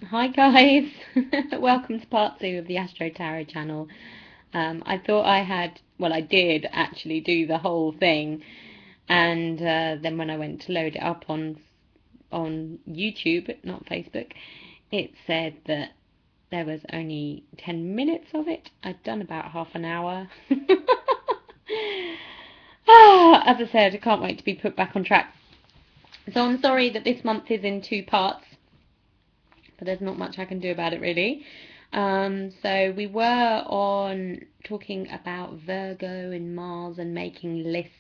Hi guys, welcome to part 2 of the Astro Tarot channel. I thought I did actually do the whole thing, and then when I went to load it up on YouTube, not Facebook, it said that there was only 10 minutes of it. I'd done about half an hour. As I said, I can't wait to be put back on track. So I'm sorry that this month is in 2 parts, but there's not much I can do about it really. So we were on talking about Virgo and Mars and making lists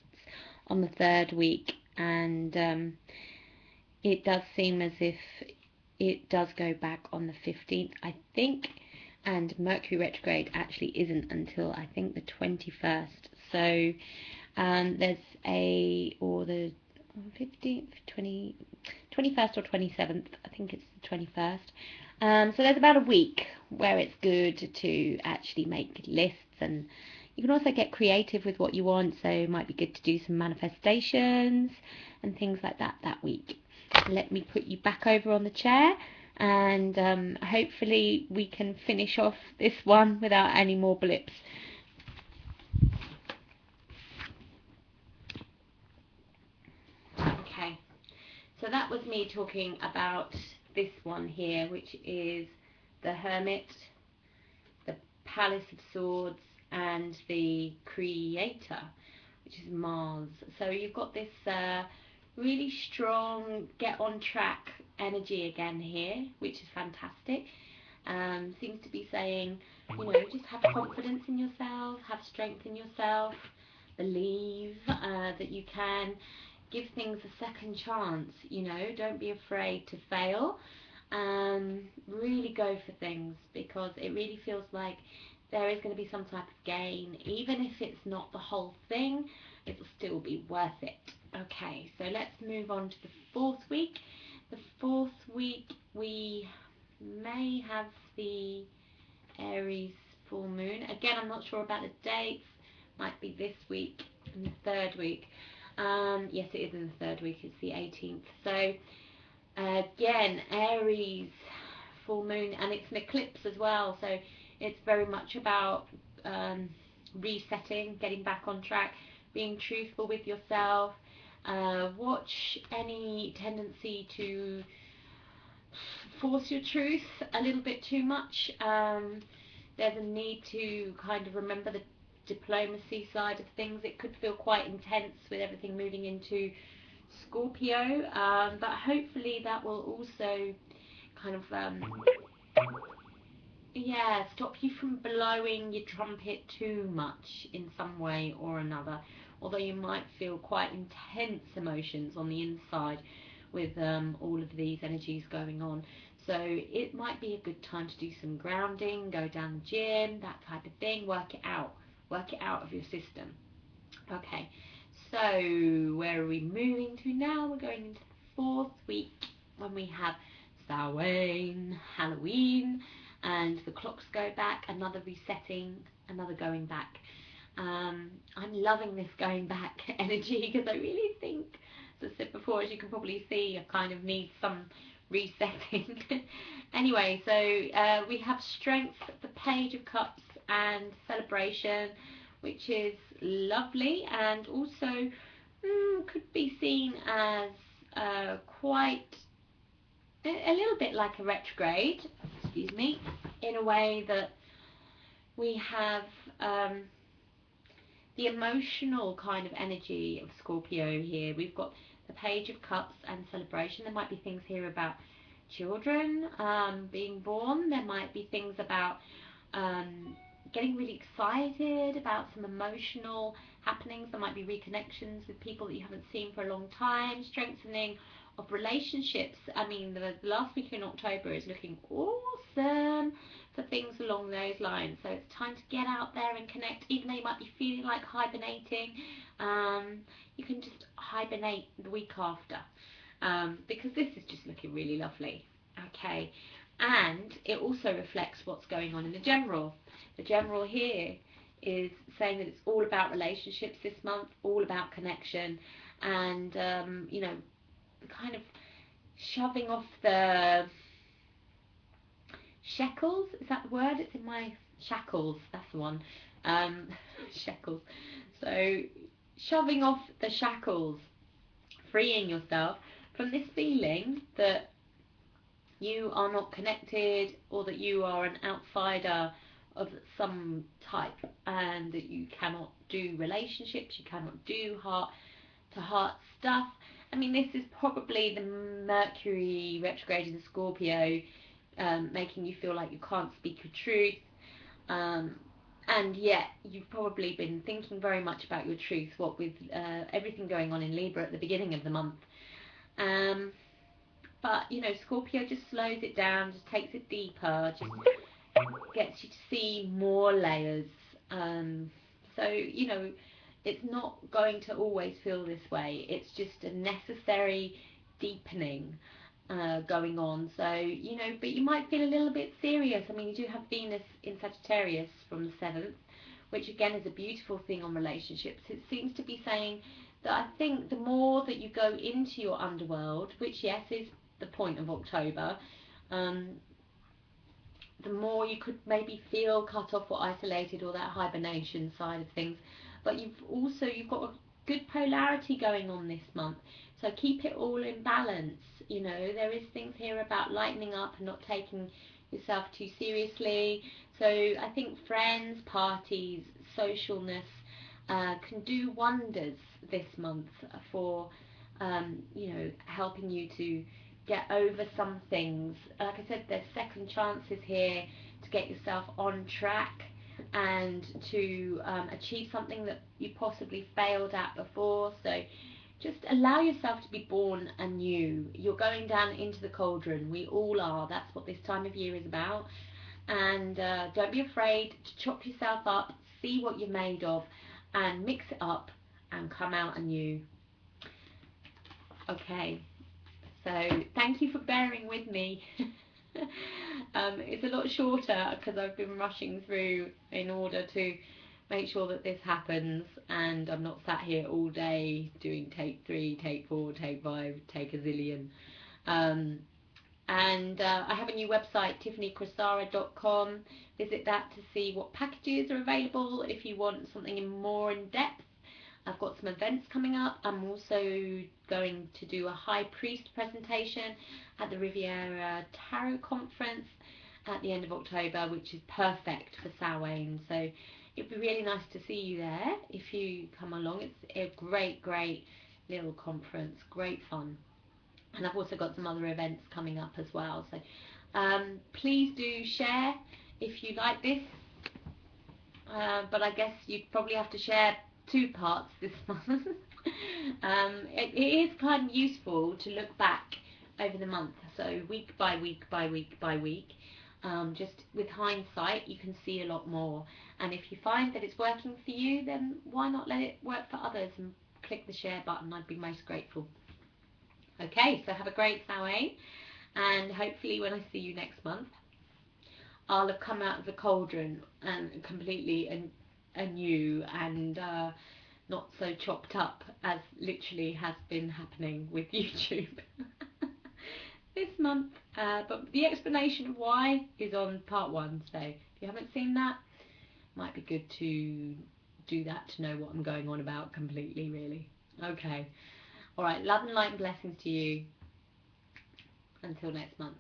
on the 3rd week, and it does seem as if it does go back on the 15th, I think, and Mercury retrograde actually isn't until I think the 21st. So there's the 15th, 21st or 27th, I think it's the 21st. So there's about a week where it's good to actually make lists, and you can also get creative with what you want, so it might be good to do some manifestations and things like that week. Let me put you back over on the chair, and hopefully we can finish off this one without any more blips. Okay, so that was me talking about this one here, which is the Hermit, the Palace of Swords, and the Creator, which is Mars. So you've got this really strong get on track energy again here, which is fantastic. Seems to be saying, just have confidence in yourself, have strength in yourself, believe that you can give things a second chance. Don't be afraid to fail. Really go for things, because it really feels like there is going to be some type of gain. Even if it's not the whole thing, it will still be worth it. Okay, so let's move on to the 4th week. The 4th week we may have the Aries full moon. Again, I'm not sure about the dates. Might be this week in the 3rd week. Yes, it is in the 3rd week. It's the 18th. So again, Aries full moon, and it's an eclipse as well. So it's very much about resetting, getting back on track, being truthful with yourself. Watch any tendency to force your truth a little bit too much. There's a need to kind of remember the diplomacy side of things. It could feel quite intense with everything moving into Scorpio, but hopefully that will also kind of stop you from blowing your trumpet too much in some way or another, although you might feel quite intense emotions on the inside with all of these energies going on. So it might be a good time to do some grounding, go down the gym, that type of thing. Work it out of your system. Okay, so where are we moving to now? We're going into the 4th week, when we have Samhain, Halloween, and the clocks go back, another resetting, another going back. I'm loving this going back energy, because I really think, as I said before, as you can probably see, I kind of need some resetting. Anyway, so we have Strength, the Page of Cups, and Celebration, which is lovely, and also could be seen as quite a little bit like a retrograde, excuse me, in a way that we have the emotional kind of energy of Scorpio here. We've got the Page of Cups and Celebration. There might be things here about children being born. There might be things about getting really excited about some emotional happenings. There might be reconnections with people that you haven't seen for a long time, strengthening of relationships. I mean, the last week in October is looking awesome for things along those lines. So it's time to get out there and connect. Even though you might be feeling like hibernating, you can just hibernate the week after, because this is just looking really lovely. Okay, and it also reflects what's going on in the general. The general here is saying that it's all about relationships this month, all about connection, and kind of shoving off the shekels, is that the word? It's in my shackles, that's the one. Shekels. So shoving off the shackles, freeing yourself from this feeling that you are not connected, or that you are an outsider of some type, and that you cannot do relationships, you cannot do heart to heart stuff. I mean, this is probably the Mercury retrograde in Scorpio, making you feel like you can't speak your truth, and yet you've probably been thinking very much about your truth, what with everything going on in Libra at the beginning of the month. But, you know, Scorpio just slows it down, just takes it deeper, just gets you to see more layers. So, you know, it's not going to always feel this way. It's just a necessary deepening going on. So, you know, but you might feel a little bit serious. I mean, you do have Venus in Sagittarius from the 7th, which again is a beautiful thing on relationships. It seems to be saying that I think the more that you go into your underworld, which yes is the point of October, the more you could maybe feel cut off or isolated, or that hibernation side of things. But you've got a good polarity going on this month, so keep it all in balance. You know, there is things here about lightening up and not taking yourself too seriously. So I think friends, parties, socialness can do wonders this month for you know, helping you to get over some things. Like I said, there's second chances here to get yourself on track and to achieve something that you possibly failed at before. So just allow yourself to be born anew. You're going down into the cauldron. We all are. That's what this time of year is about. And don't be afraid to chop yourself up, see what you're made of, and mix it up and come out anew. Okay. So thank you for bearing with me. It's a lot shorter because I've been rushing through in order to make sure that this happens, and I'm not sat here all day doing take 3, take 4, take 5, take a zillion. And I have a new website, tiffanycrosara.com. Visit that to see what packages are available if you want something more in depth. I've got some events coming up. I'm also going to do a High Priest presentation at the Riviera Tarot Conference at the end of October, which is perfect for Samhain. So it'd be really nice to see you there if you come along. It's a great, great little conference, great fun. And I've also got some other events coming up as well. So please do share if you like this. But I guess you'd probably have to share 2 parts this month. It is kind of useful to look back over the month, so week by week by week by week. Just with hindsight, you can see a lot more. And if you find that it's working for you, then why not let it work for others and click the share button? I'd be most grateful. Okay, so have a great Samhain, and hopefully when I see you next month, I'll have come out of the cauldron and completely anew and not so chopped up as literally has been happening with YouTube this month. But the explanation of why is on part 1, so if you haven't seen that, it might be good to do that to know what I'm going on about completely, really. Okay. Alright, love and light and blessings to you. Until next month.